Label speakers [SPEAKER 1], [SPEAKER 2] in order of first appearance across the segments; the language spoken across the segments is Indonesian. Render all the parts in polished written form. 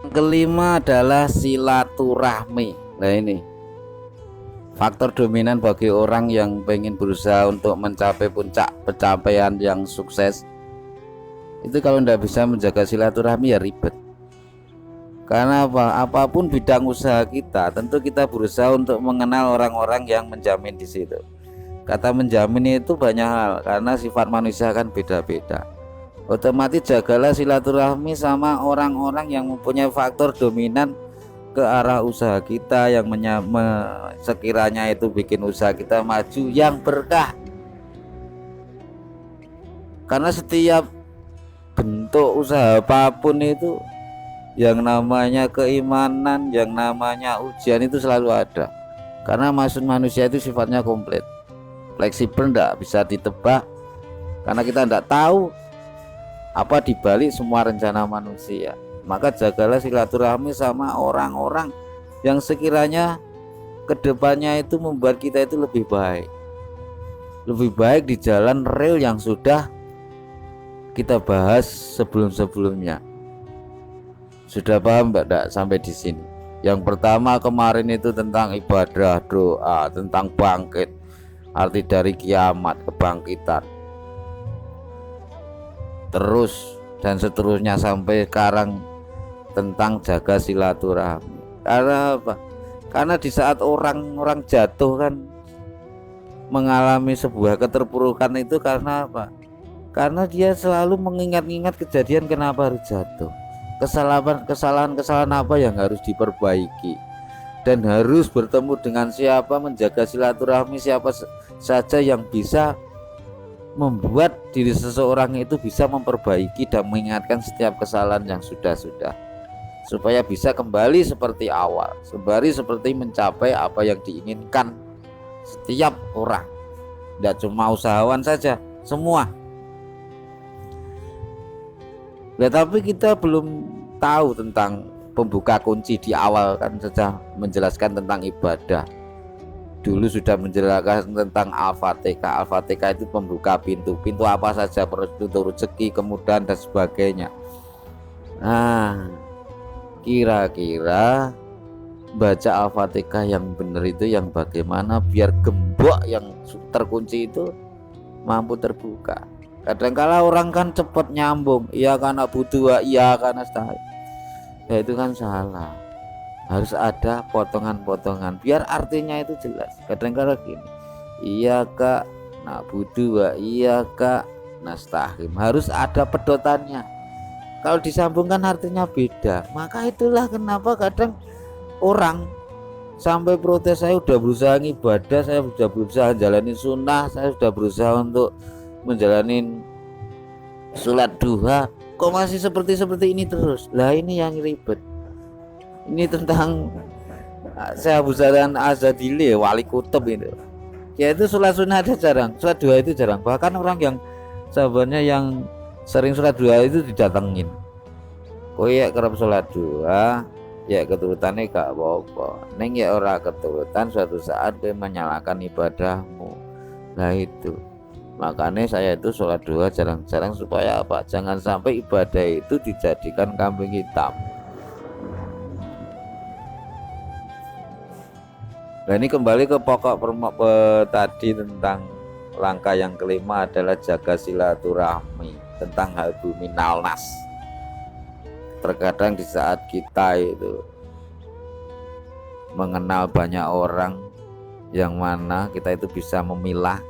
[SPEAKER 1] Kelima adalah silaturahmi. Nah ini faktor dominan bagi orang yang pengen berusaha untuk mencapai puncak pencapaian yang sukses. Itu kalau tidak bisa menjaga silaturahmi ya ribet. Karena apa? Apapun bidang usaha kita, tentu kita berusaha untuk mengenal orang-orang yang menjamin di situ. Kata menjamin itu banyak hal, karena sifat manusia kan beda-beda. Otomatis jagalah silaturahmi sama orang-orang yang mempunyai faktor dominan ke arah usaha kita, yang sekiranya itu bikin usaha kita maju yang berkah. Karena setiap bentuk usaha apapun itu, yang namanya keimanan, yang namanya ujian itu selalu ada. Karena manusia itu sifatnya komplit, fleksibel, tidak bisa ditebak. Karena kita tidak tahu apa dibalik semua rencana manusia. Maka jagalah silaturahmi sama orang-orang yang sekiranya kedepannya itu membuat kita itu lebih baik di jalan real yang sudah kita bahas sebelum-sebelumnya. Sudah paham Mbak sampai di sini? Yang pertama kemarin itu tentang ibadah, doa, tentang bangkit, arti dari kiamat, kebangkitan, terus dan seterusnya sampai sekarang tentang jaga silaturahmi. Karena apa? Karena di saat orang-orang jatuh kan, mengalami sebuah keterpurukan itu karena apa? Karena dia selalu mengingat-ingat kejadian kenapa harus jatuh, kesalahan apa yang harus diperbaiki, dan harus bertemu dengan siapa, menjaga silaturahmi siapa saja yang bisa membuat diri seseorang itu bisa memperbaiki dan mengingatkan setiap kesalahan yang sudah-sudah, supaya bisa kembali seperti awal, sembari seperti mencapai apa yang diinginkan setiap orang. Tidak cuma usahawan saja, semua. Nah, tapi kita belum tahu tentang pembuka kunci di awal, kan saja menjelaskan tentang ibadah. Dulu sudah menjelaskan tentang Al-Fatihah. Al-Fatihah itu pembuka pintu apa saja, pintu rezeki, kemudahan dan sebagainya. Nah, kira-kira baca Al-Fatihah yang benar itu yang bagaimana biar gembok yang terkunci itu mampu terbuka. Kadangkala orang kan cepat nyambung, iya karena butuh, iya karena nasta'in. Ya itu kan salah. Harus ada potongan-potongan biar artinya itu jelas. Kadangkala gini, iya kak na'budu wa iya kak nasta'in, harus ada pedotannya. Kalau disambungkan artinya beda. Maka itulah kenapa kadang orang sampai protes, saya sudah berusaha ibadah, saya sudah berusaha jalani sunnah, saya sudah berusaha untuk menjalani sholat duha, kok masih seperti ini terus. Lah ini yang ribet. Ini tentang saya Busaran Azadili, wali kutub itu. Yaitu sholat sunnah ada jarang, sholat duha itu jarang. Bahkan orang yang sahabatnya yang sering sholat duha itu didatengin. Kok ya kerap sholat duha, ya keturutannya gak apa-apa. Neng ya ora keturutan, suatu saat dia menyalakan ibadahmu. Nah itu. Makanya saya itu sholat duha jarang-jarang, supaya apa? Jangan sampai ibadah itu dijadikan kambing hitam. Nah ini kembali ke pokok tadi tentang langkah yang kelima adalah jaga silaturahmi, tentang hal buminal nas. Terkadang di saat kita itu mengenal banyak orang, yang mana kita itu bisa memilah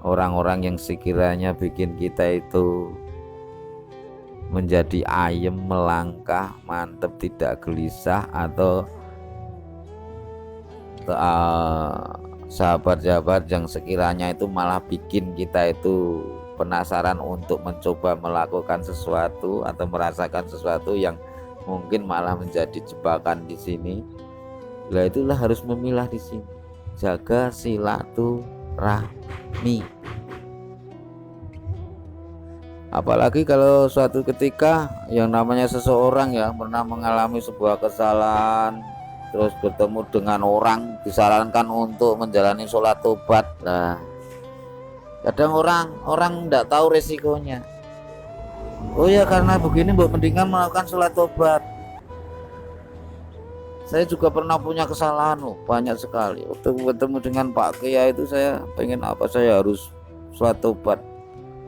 [SPEAKER 1] orang-orang yang sekiranya bikin kita itu menjadi ayem, melangkah, mantep, tidak gelisah, atau sahabat-sahabat yang sekiranya itu malah bikin kita itu penasaran untuk mencoba melakukan sesuatu atau merasakan sesuatu yang mungkin malah menjadi jebakan di sini. Lah itulah harus memilah di sini. Jaga silaturahmi. Apalagi kalau suatu ketika yang namanya seseorang ya pernah mengalami sebuah kesalahan, terus bertemu dengan orang, disarankan untuk menjalani sholat tobat. Nah, kadang orang tidak tahu resikonya. Oh ya karena begini mbak, mendingan melakukan sholat tobat. Saya juga pernah punya kesalahan banyak sekali. Waktu bertemu dengan Pak Kiai itu saya pengen apa, saya harus sholat tobat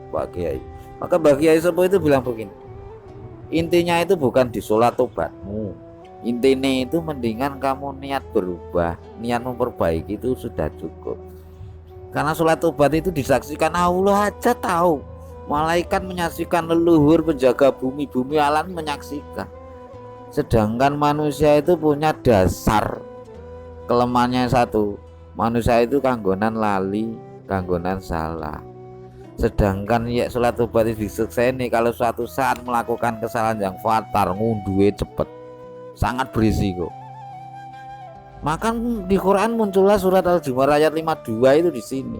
[SPEAKER 1] Pak Kiai. Maka Pak Kiai Sepuh itu bilang begini, intinya itu bukan di sholat tobatmu, intinya itu mendingan kamu niat berubah, niat memperbaiki itu sudah cukup. Karena sholat tobat itu disaksikan Allah aja tahu, malaikat menyaksikan, leluhur penjaga bumi, bumi alam menyaksikan. Sedangkan manusia itu punya dasar kelemahannya satu, manusia itu kanggonan lali, kanggonan salah. Sedangkan ya sholat tobat itu disekseni kalau suatu saat melakukan kesalahan yang fatal, ngunduhe cepet, sangat berisiko. Maka di Quran muncullah surat Al-Zumar ayat 52 itu di sini.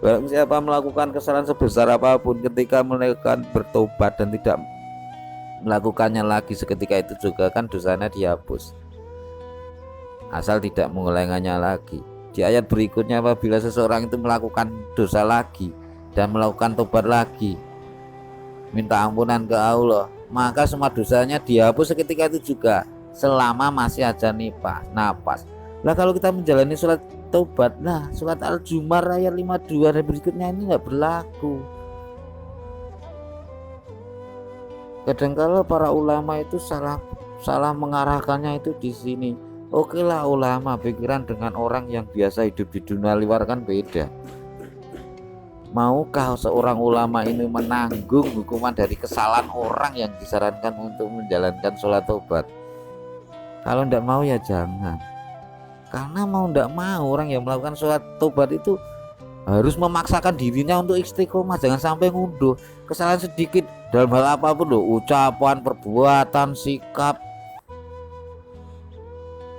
[SPEAKER 1] Barang siapa melakukan kesalahan sebesar apapun, ketika melakukan bertobat dan tidak melakukannya lagi seketika itu juga kan dosanya dihapus, asal tidak mengulanginya lagi. Di ayat berikutnya, apabila seseorang itu melakukan dosa lagi dan melakukan tobat lagi, minta ampunan ke Allah, maka semua dosanya dihapus seketika itu juga, selama masih ada napas. Lah kalau kita menjalani sholat tobat, nah surat Al-Zumar ayat 52 dan berikutnya ini nggak berlaku. Kadang-kala para ulama itu salah mengarahkannya itu di sini. Oke lah, ulama pikiran dengan orang yang biasa hidup di dunia luar kan beda. Maukah seorang ulama ini menanggung hukuman dari kesalahan orang yang disarankan untuk menjalankan sholat tobat? Kalau tidak mau ya jangan. Karena mau tidak mau orang yang melakukan sholat tobat itu harus memaksakan dirinya untuk istiqomah, jangan sampai ngunduh. Kesalahan sedikit dalam hal apapun loh, ucapan, perbuatan, sikap,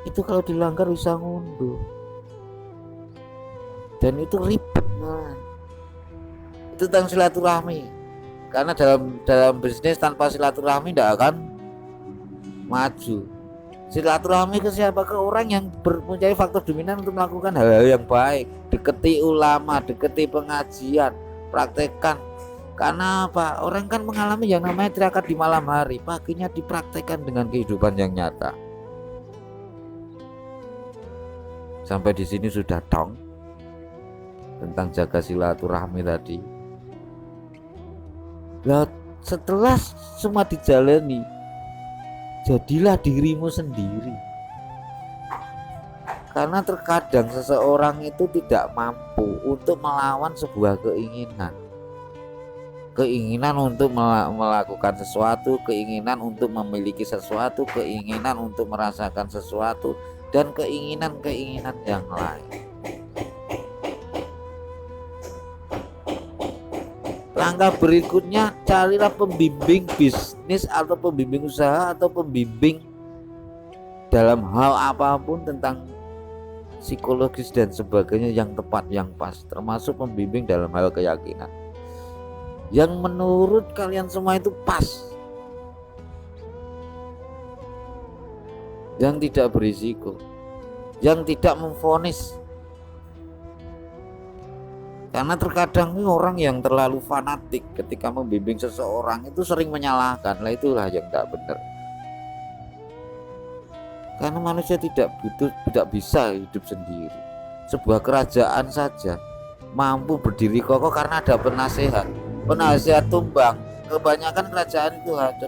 [SPEAKER 1] itu kalau dilanggar bisa ngunduh, dan itu ribet man. Itu tentang silaturahmi, karena dalam bisnis tanpa silaturahmi tidak akan maju. Silaturahmi ke siapa? Ke orang yang mempunyai faktor dominan untuk melakukan hal-hal yang baik. Deketi ulama, deketi pengajian, praktekkan. Karena apa? Orang kan mengalami yang namanya tirakat di malam hari, paginya dipraktekkan dengan kehidupan yang nyata. Sampai di sini sudah dong tentang jaga silaturahmi tadi. Nah, setelah semua dijalani, jadilah dirimu sendiri. Karena terkadang seseorang itu tidak mampu untuk melawan sebuah keinginan untuk melakukan sesuatu, keinginan untuk memiliki sesuatu, keinginan untuk merasakan sesuatu, dan keinginan-keinginan yang lain. Langkah berikutnya, carilah pembimbing bisnis atau pembimbing usaha atau pembimbing dalam hal apapun tentang psikologis dan sebagainya yang tepat, yang pas, termasuk pembimbing dalam hal keyakinan yang menurut kalian semua itu pas, yang tidak berisiko, yang tidak memvonis. Karena terkadang orang yang terlalu fanatik ketika membimbing seseorang itu sering menyalahkan. Lah itulah yang tidak benar. Karena manusia tidak bisa hidup sendiri. Sebuah kerajaan saja mampu berdiri kokoh karena ada penasehat. Penasehat tumbang. Kebanyakan kerajaan itu ada.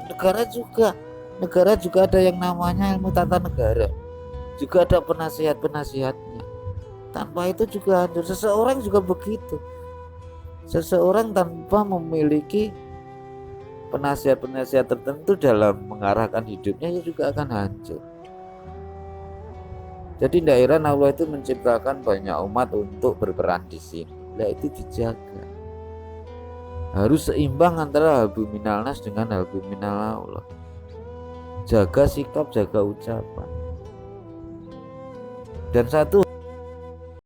[SPEAKER 1] Negara juga ada yang namanya ilmu tata negara. Juga ada penasehat-penasehatnya. Tanpa itu juga hancur. Seseorang juga begitu. Seseorang tanpa memiliki penasihat-penasihat tertentu dalam mengarahkan hidupnya, dia juga akan hancur. Jadi tidak heran Allah itu menciptakan banyak umat untuk berperan di sini. Nah itu dijaga. Harus seimbang antara halbu minal nas dengan halbu minal Allah. Jaga sikap, jaga ucapan. Dan satu